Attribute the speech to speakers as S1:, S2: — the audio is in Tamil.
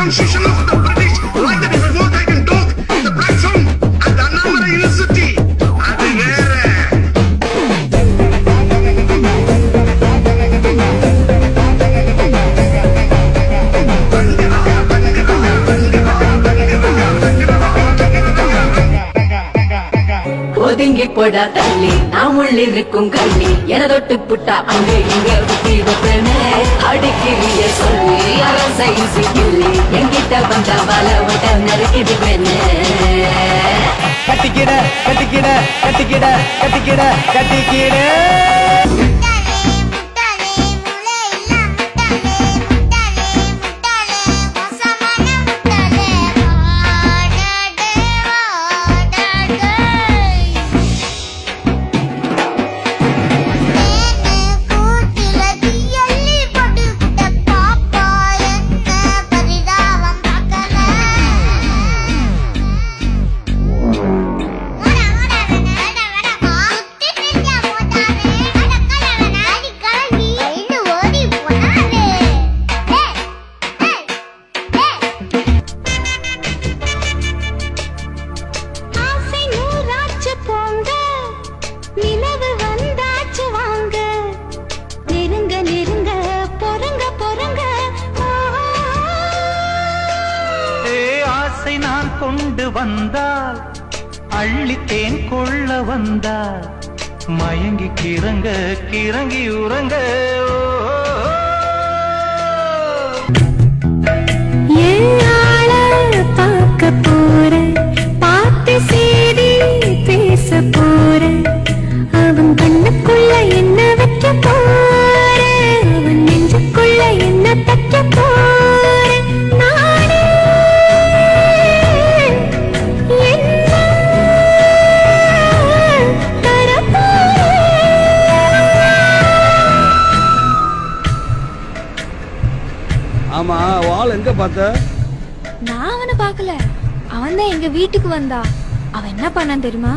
S1: constitution of the British. Like that, if I vote, I can talk. The platform at the Annamala University. அது வேற.
S2: ஒதுங்கி போடா தள்ளி நாம் உள்ளிருக்கும் கள்ளி என தொட்டு புட்டா அங்க இங்க புத்தி வைப்பேனே அடிக்கிறிய சொல்லி அரசை சிக்கிள்ளி என்கிட்ட வந்த வல விட்ட நறுக்கிடுவேனே
S3: கட்டிக்கிட கட்டிக்கிட கட்டிக்கிட கட்டிக்கிட கட்டிக்கிட
S4: நான் கொண்டு வந்தால் அள்ளித்தேன் கொள்ள வந்தால் மயங்கி கிறங்க கிறங்கி உறங்க
S5: பார்க்க போற பார்த்து சேதி பேச போற அவன் கண்ணுக்குள்ள என்ன வைக்க போற அவன் நெஞ்சுக்குள்ள என்ன தைக்க போற
S3: ஆமா வாள் எங்க பார்த்த?
S6: நான் அவனை பார்க்கல, அவன் தான் எங்க வீட்டுக்கு வந்தா. அவன் என்ன பண்ணான் தெரியுமா?